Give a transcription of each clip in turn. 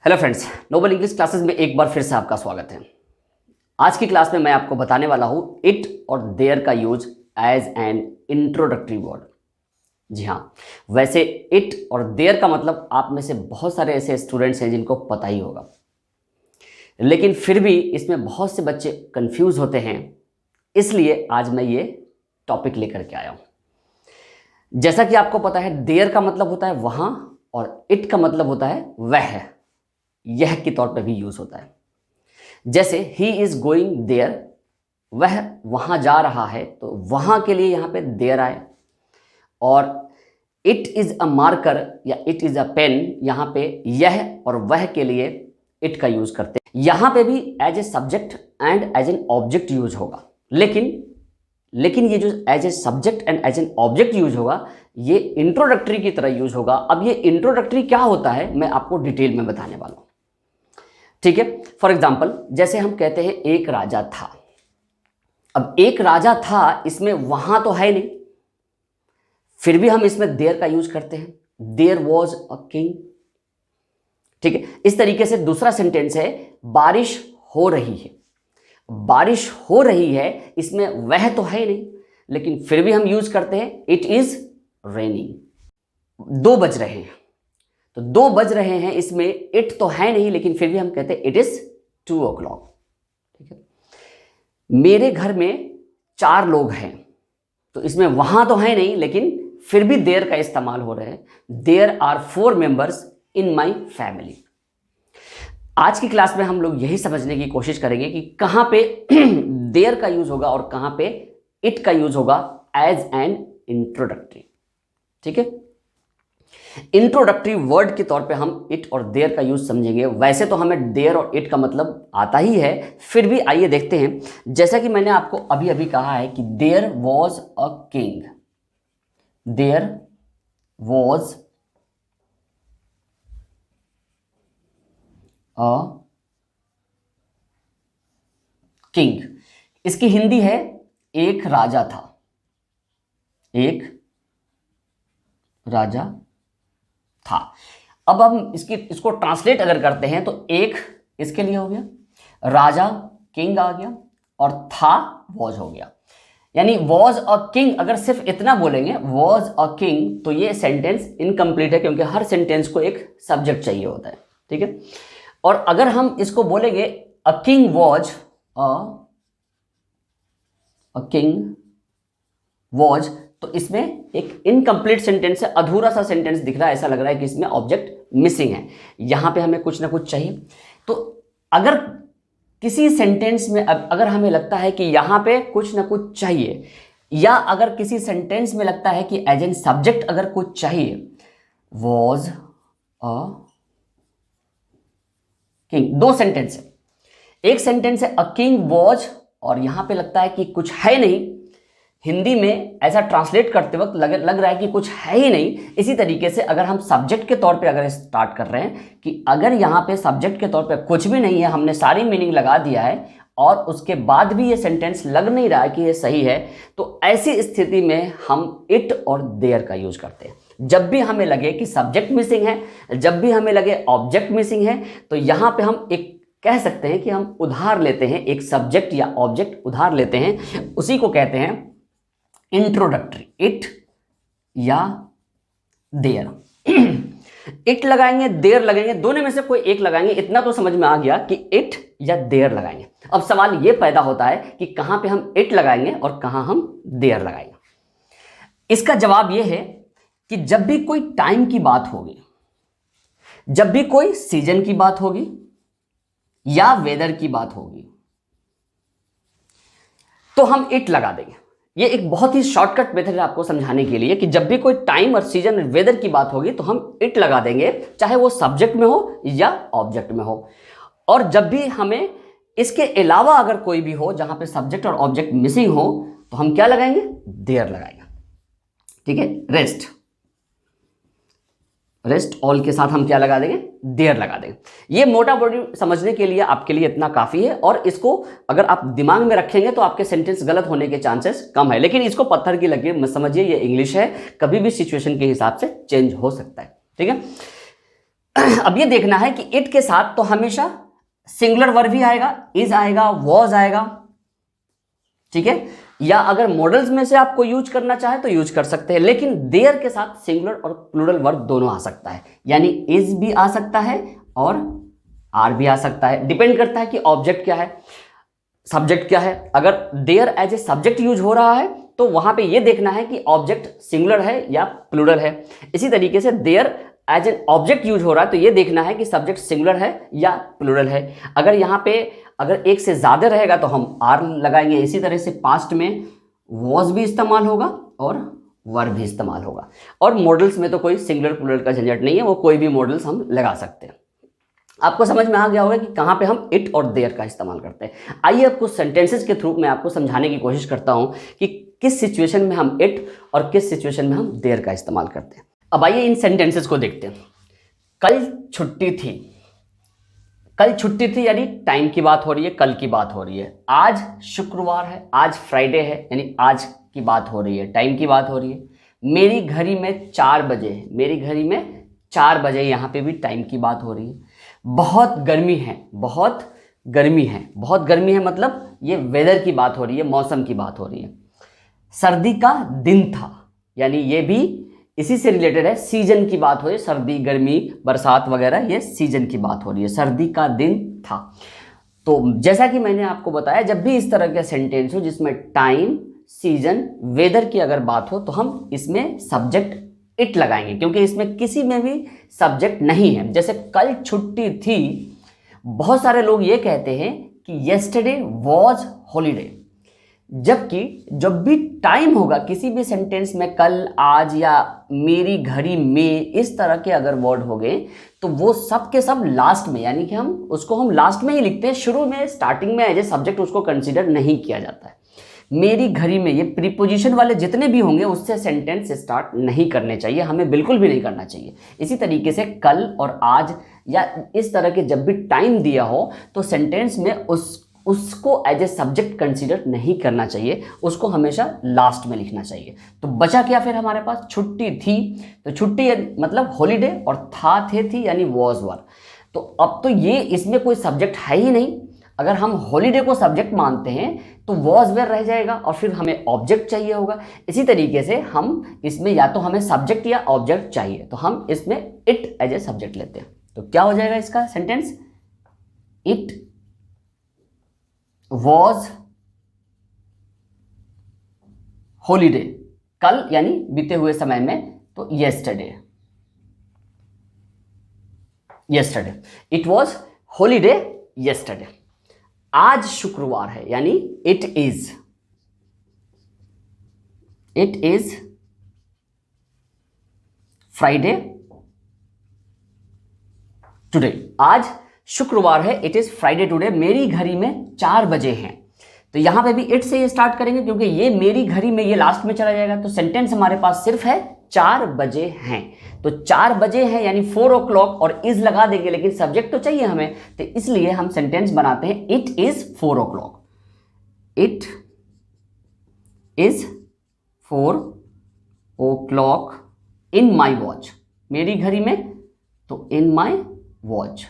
Hello friends, Noble English classes में एक बार फिर से आपका स्वागत है। आज की क्लास में मैं आपको बताने वाला हूं इट और देयर का use as an introductory word. जी हाँ, वैसे इट और देयर का मतलब आप में से बहुत सारे ऐसे स्टूडेंट्स हैं जिनको पता ही होगा, लेकिन फिर भी इसमें बहुत से बच्चे कंफ्यूज होते हैं। इसलिए आज मैं ये टॉपिक लेकर के आया हूं। जैसा कि आपको पता है, देयर का मतलब होता है वहां और इट का मतलब होता है वह, यह के तौर पर भी यूज होता है। जैसे ही इज गोइंग देयर, वह वहां जा रहा है, तो वहां के लिए यहां पे देयर आए। और इट इज अ मार्कर या इट इज अ पेन, यहां पे यह और वह के लिए इट का यूज करते हैं। यहां पे भी as a subject and as an object use होगा, लेकिन ये जो as a subject and as an object use होगा, ये इंट्रोडक्टरी की तरह यूज होगा। अब ये इंट्रोडक्टरी क्या होता है मैं आपको डिटेल में बताने वाला हूं, ठीक है। फॉर एग्जाम्पल, जैसे हम कहते हैं एक राजा था। अब एक राजा था, इसमें वहां तो है नहीं, फिर भी हम इसमें देयर का यूज करते हैं। देयर वॉज अ किंग, ठीक है। इस तरीके से दूसरा सेंटेंस है बारिश हो रही है। बारिश हो रही है, इसमें वह तो है नहीं, लेकिन फिर भी हम यूज करते हैं इट इज रेनिंग। 2 बज रहे हैं, तो 2 बज रहे हैं, इसमें इट तो है नहीं, लेकिन फिर भी हम कहते हैं इट इज 2 o'clock, ठीक है। मेरे घर में 4 लोग हैं, तो इसमें वहां तो है नहीं, लेकिन फिर भी देयर का इस्तेमाल हो रहा है। There are 4 members in my family. आज की क्लास में हम लोग यही समझने की कोशिश करेंगे कि कहां पे देयर का यूज होगा और कहां पे इट का यूज होगा एज एन इंट्रोडक्टरी, ठीक है। इंट्रोडक्टरी वर्ड के तौर पे हम इट और देयर का यूज समझेंगे। वैसे तो हमें देयर और इट का मतलब आता ही है, फिर भी आइए देखते हैं। जैसा कि मैंने आपको अभी अभी कहा है कि there was a king, there was a king. इसकी हिंदी है एक राजा था, एक राजा था। अब हम इसको ट्रांसलेट अगर करते हैं तो एक इसके लिए हो गया, राजा किंग आ गया, और था वॉज हो गया। यानी वॉज अ किंग, अगर सिर्फ इतना बोलेंगे वॉज अ किंग, तो ये सेंटेंस इनकम्प्लीट है, क्योंकि हर सेंटेंस को एक सब्जेक्ट चाहिए होता है, ठीक है। और अगर हम इसको बोलेंगे a king was, a king was, तो इसमें एक इनकम्प्लीट सेंटेंस है, अधूरा सा सेंटेंस दिख रहा है। ऐसा लग रहा है कि इसमें ऑब्जेक्ट मिसिंग है, यहां पे हमें कुछ ना कुछ चाहिए। तो अगर किसी सेंटेंस में अगर हमें लगता है कि यहां पे कुछ ना कुछ चाहिए, या अगर किसी सेंटेंस में लगता है कि एज एन सब्जेक्ट अगर कुछ चाहिए, वॉज अ किंग, 2 सेंटेंस है। एक सेंटेंस है अ किंग वॉज, और यहां पे लगता है कि कुछ है नहीं। हिंदी में ऐसा ट्रांसलेट करते वक्त लग रहा है कि कुछ है ही नहीं। इसी तरीके से अगर हम सब्जेक्ट के तौर पे अगर स्टार्ट कर रहे हैं कि अगर यहाँ पे सब्जेक्ट के तौर पे कुछ भी नहीं है, हमने सारी मीनिंग लगा दिया है, और उसके बाद भी ये सेंटेंस लग नहीं रहा है कि ये सही है, तो ऐसी स्थिति में हम इट और देयर का यूज करते हैं। जब भी हमें लगे कि सब्जेक्ट मिसिंग है, जब भी हमें लगे ऑब्जेक्ट मिसिंग है, तो यहाँ पे हम एक कह सकते हैं कि हम उधार लेते हैं, एक सब्जेक्ट या ऑब्जेक्ट उधार लेते हैं, उसी को कहते हैं इंट्रोडक्टरी, इट या देयर। इट लगाएंगे, देयर लगाएंगे, दोनों में से कोई एक लगाएंगे, इतना तो समझ में आ गया कि इट या देयर लगाएंगे। अब सवाल यह पैदा होता है कि कहां पे हम इट लगाएंगे और कहां हम देयर लगाएंगे। इसका जवाब यह है कि जब भी कोई टाइम की बात होगी, जब भी कोई सीजन की बात होगी या वेदर की बात होगी, तो हम इट लगा देंगे। ये एक बहुत ही शॉर्टकट मेथड है आपको समझाने के लिए कि जब भी कोई टाइम और सीजन वेदर की बात होगी तो हम इट लगा देंगे, चाहे वो सब्जेक्ट में हो या ऑब्जेक्ट में हो। और जब भी हमें इसके अलावा अगर कोई भी हो जहां पे सब्जेक्ट और ऑब्जेक्ट मिसिंग हो, तो हम क्या लगाएंगे? देयर लगाएंगे, ठीक है। रेस्ट ऑल के साथ हम क्या लगा देंगे? देयर लगा देंगे। ये मोटा मोटी समझने के लिए आपके लिए इतना काफी है, और इसको अगर आप दिमाग में रखेंगे तो आपके सेंटेंस गलत होने के चांसेस कम है। लेकिन इसको पत्थर की लकीर मत समझिए, ये इंग्लिश है, कभी भी सिचुएशन के हिसाब से चेंज हो सकता है, ठीक है। अब ये देखना है कि इट के साथ तो हमेशा सिंगुलर वर्ब ही आएगा, इज आएगा, वॉज आएगा, ठीक है। या अगर मॉडल्स में से आपको यूज करना चाहे तो यूज कर सकते हैं, लेकिन देयर के साथ सिंगुलर और प्लूरल वर्ब दोनों आ सकता है, यानी इज भी आ सकता है और आर भी आ सकता है। डिपेंड करता है कि ऑब्जेक्ट क्या है, सब्जेक्ट क्या है। अगर there as a subject use हो रहा है तो वहां पे ये देखना है कि ऑब्जेक्ट सिंगुलर है या प्लूरल है। इसी तरीके से there as an object use हो रहा है तो ये देखना है कि सब्जेक्ट सिंगुलर है या प्लूरल है। अगर यहाँ पे अगर एक से ज़्यादा रहेगा तो हम आर लगाएंगे। इसी तरह से पास्ट में वॉज भी इस्तेमाल होगा और वर भी इस्तेमाल होगा। और मॉडल्स में तो कोई सिंगुलर प्लूरल का झंझट नहीं है, वो कोई भी मॉडल्स हम लगा सकते हैं। आपको समझ में आ गया होगा कि कहाँ पे हम इट और देयर का इस्तेमाल करते हैं। आइए अब कुछ सेंटेंसेस के थ्रू मैं आपको समझाने की कोशिश करता हूँ कि किस सिचुएशन में हम इट और किस सिचुएशन में हम देयर का इस्तेमाल करते हैं। अब आइए इन सेंटेंसेस को देखते हैं। कल छुट्टी थी, कल छुट्टी थी यानी टाइम की बात हो रही है, कल की बात हो रही है। आज शुक्रवार है, आज फ्राइडे है, यानी आज की बात हो रही है, टाइम की बात हो रही है। मेरी घड़ी में 4 बजे है, मेरी घड़ी में 4 बजे, यहाँ पे भी टाइम की बात हो रही है। बहुत गर्मी है, बहुत गर्मी है, बहुत गर्मी है मतलब ये वेदर की बात हो रही है, मौसम की बात हो रही है। सर्दी का दिन था, यानी ये भी इसी से रिलेटेड है, सीजन की बात हो रही है, सर्दी गर्मी बरसात वगैरह ये सीजन की बात हो रही है। सर्दी का दिन था। तो जैसा कि मैंने आपको बताया, जब भी इस तरह के सेंटेंस हो जिसमें टाइम, सीजन, वेदर की अगर बात हो तो हम इसमें सब्जेक्ट इट लगाएंगे, क्योंकि इसमें किसी में भी सब्जेक्ट नहीं है। जैसे कल छुट्टी थी, बहुत सारे लोग ये कहते हैं कि येस्टरडे वॉज हॉलीडे, जबकि जब भी टाइम होगा किसी भी सेंटेंस में, कल, आज या मेरी घड़ी में, इस तरह के अगर वर्ड हो गए तो वो सब के सब लास्ट में, यानी कि हम लास्ट में ही लिखते हैं, शुरू में स्टार्टिंग में एज ए सब्जेक्ट उसको कंसीडर नहीं किया जाता है। मेरी घड़ी में ये प्रीपोजिशन वाले जितने भी होंगे उससे सेंटेंस स्टार्ट नहीं करने चाहिए, हमें बिल्कुल भी नहीं करना चाहिए। इसी तरीके से कल और आज या इस तरह के जब भी टाइम दिया हो तो सेंटेंस में उसको एज ए सब्जेक्ट कंसीडर नहीं करना चाहिए, उसको हमेशा लास्ट में लिखना चाहिए। तो बचा क्या फिर हमारे पास, छुट्टी थी, तो छुट्टी मतलब हॉलीडे, और था, थे, थी यानी वॉज वर। तो अब तो ये इसमें कोई सब्जेक्ट है ही नहीं। अगर हम हॉलीडे को सब्जेक्ट मानते हैं तो वॉज वेयर रह जाएगा और फिर हमें ऑब्जेक्ट चाहिए होगा। इसी तरीके से हम इसमें या तो हमें सब्जेक्ट या ऑब्जेक्ट चाहिए, तो हम इसमें इट एज ए सब्जेक्ट लेते हैं। तो क्या हो जाएगा इसका सेंटेंस, इट वॉज हॉलीडे, कल यानी बीते हुए समय में, तो yesterday, yesterday, it was holiday yesterday. आज शुक्रवार है यानी इट इज फ्राइडे टुडे। आज शुक्रवार है, इट इज फ्राइडे टुडे। मेरी घड़ी में 4 बजे हैं, तो यहां पे भी इट से ये स्टार्ट करेंगे क्योंकि ये मेरी घड़ी में ये लास्ट में चला जाएगा। तो सेंटेंस हमारे पास सिर्फ है 4 बजे हैं, तो 4 बजे हैं यानी 4 o'clock, और इज लगा देंगे, लेकिन सब्जेक्ट तो चाहिए हमें, तो इसलिए हम सेंटेंस बनाते हैं it is 4 o'clock, it is 4 o'clock in my watch, मेरी घड़ी में, तो इन माई वॉच।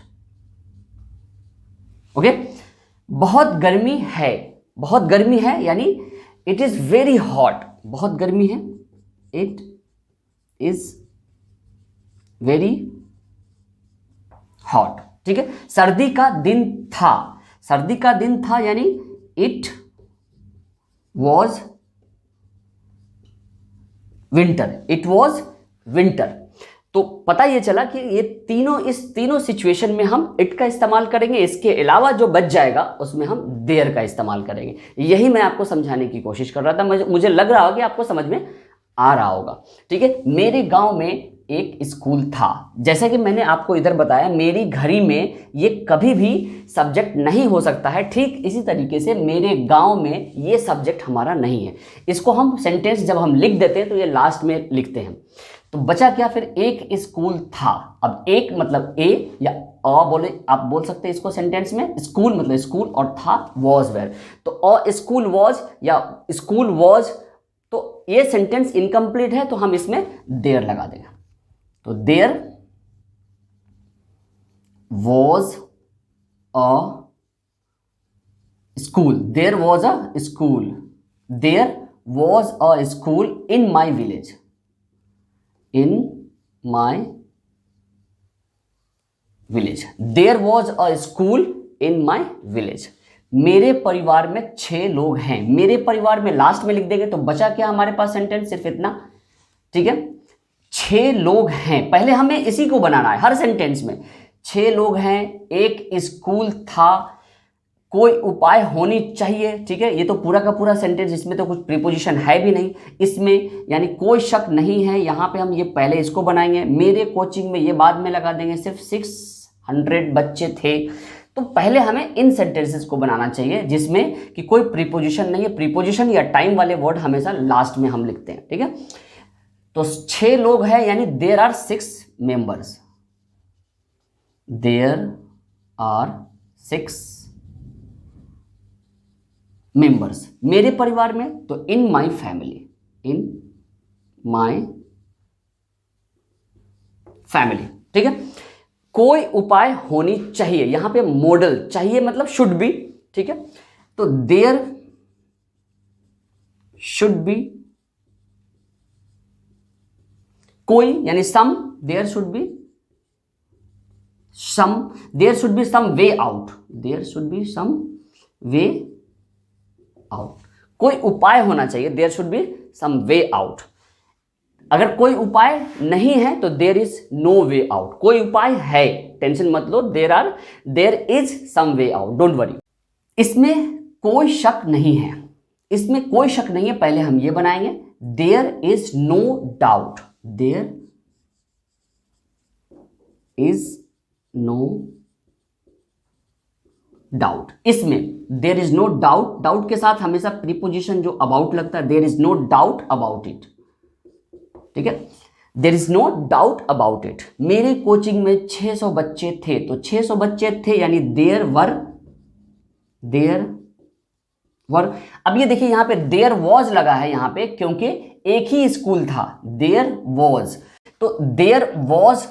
ओके। बहुत गर्मी है, बहुत गर्मी है यानी इट इज वेरी हॉट, बहुत गर्मी है, इट इज वेरी हॉट, ठीक है। सर्दी का दिन था, सर्दी का दिन था यानी it was winter, it was winter. तो पता ये चला कि ये इस तीनों सिचुएशन में हम इट का इस्तेमाल करेंगे। इसके अलावा जो बच जाएगा उसमें हम देयर का इस्तेमाल करेंगे। यही मैं आपको समझाने की कोशिश कर रहा था, मुझे लग रहा होगा कि आपको समझ में आ रहा होगा, ठीक है। मेरे गांव में एक स्कूल था, जैसा कि मैंने आपको इधर बताया, मेरी घड़ी में ये कभी भी सब्जेक्ट नहीं हो सकता है। ठीक इसी तरीके से मेरे गांव में ये सब्जेक्ट हमारा नहीं है। इसको हम सेंटेंस जब हम लिख देते हैं तो ये लास्ट में लिखते हैं। तो बचा क्या फिर, एक स्कूल था। अब एक मतलब ए या अ बोले, आप बोल सकते हैं इसको सेंटेंस में। स्कूल मतलब स्कूल और था वॉज वेयर, तो अ स्कूल वॉज या स्कूल वॉज, तो ये सेंटेंस इनकम्प्लीट है, तो हम इसमें देयर लगा देंगे। तो there was a school. There was a school. There was a school in my village. In my village. There was a school in my village. मेरे परिवार में 6 लोग हैं. मेरे परिवार में लास्ट में लिख देंगे तो बचा क्या हमारे पास सेंटेंस, सिर्फ इतना. ठीक है, 6 लोग हैं. पहले हमें इसी को बनाना है हर सेंटेंस में. 6 लोग हैं, एक स्कूल था, कोई उपाय होनी चाहिए. ठीक है, ये तो पूरा का पूरा सेंटेंस, इसमें तो कुछ प्रीपोजिशन है भी नहीं इसमें, यानी कोई शक नहीं है. यहां पे हम ये पहले इसको बनाएंगे. मेरे कोचिंग में ये बाद में लगा देंगे. सिर्फ 600 बच्चे थे. तो पहले हमें इन सेंटेंसेस को बनाना चाहिए जिसमें कि कोई प्रीपोजिशन नहीं है. प्रीपोजिशन या टाइम वाले वर्ड हमेशा लास्ट में हम लिखते हैं. ठीक है, तो 6 लोग हैं, यानी there are 6 members. There are 6 members. मेरे परिवार में तो इन my family. In my family. ठीक है, कोई उपाय होनी चाहिए. यहां पे मॉडल चाहिए मतलब शुड बी. ठीक है, तो देयर शुड बी कोई, यानी some. There should be some. There should be some way out. There should be some way out. कोई उपाय होना चाहिए. There should be some way out. अगर कोई उपाय नहीं है तो there is no way out. कोई उपाय है, टेंशन मत लो. There is some way out, don't worry. इसमें कोई शक नहीं है. इसमें कोई शक नहीं है, पहले हम ये बनाएंगे. There is no doubt. There is no doubt. इसमें there is no doubt. Doubt के साथ हमेशा प्रीपोजिशन जो अबाउट लगता है. There is no doubt about it. ठीक है, there is no doubt about it. मेरे कोचिंग में 600 बच्चे थे. तो 600 बच्चे थे, यानी देयर वर. अब ये देखिए यहां पे देयर वॉज लगा है यहां पे, क्योंकि एक ही स्कूल था. देयर वॉज, तो देयर वॉज.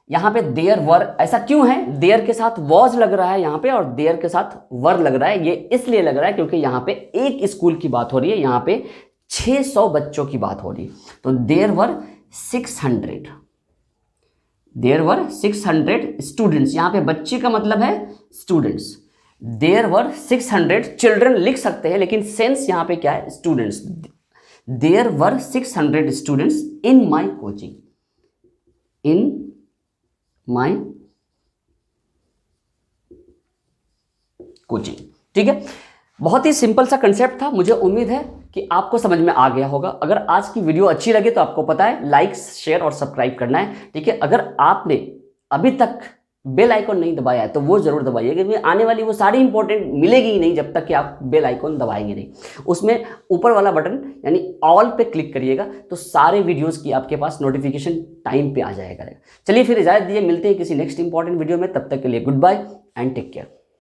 यहां पे देयर वर ऐसा क्यों है? देयर के साथ वॉज लग रहा है यहां पे और देयर के साथ वर लग रहा है. ये इसलिए लग रहा है क्योंकि यहां पे एक स्कूल की बात हो रही है, यहां पे 600 बच्चों की बात हो रही है. तो there were 600. There were 600 students. यहां पे बच्चे का मतलब है स्टूडेंट्स. देयर वर 600 चिल्ड्रन लिख सकते हैं, लेकिन सेंस यहां पे क्या है? Students. There were 600 students in my coaching. In my coaching. ठीक है, बहुत ही सिंपल सा कंसेप्ट था. मुझे उम्मीद है कि आपको समझ में आ गया होगा. अगर आज की वीडियो अच्छी लगे तो आपको पता है लाइक, शेयर और सब्सक्राइब करना है. ठीक है, अगर आपने अभी तक बेल आइकॉन नहीं दबाया है तो वो जरूर दबाइए, क्योंकि आने वाली वो सारी इंपॉर्टेंट मिलेगी ही नहीं जब तक कि आप बेल आइकॉन दबाएंगे नहीं. उसमें ऊपर वाला बटन यानी ऑल पे क्लिक करिएगा तो सारे वीडियोस की आपके पास नोटिफिकेशन टाइम पे आ जाएगा. चलिए फिर इजाजत दीजिए, मिलते हैं किसी नेक्स्ट इंपॉर्टेंट वीडियो में. तब तक के लिए good bye and take care.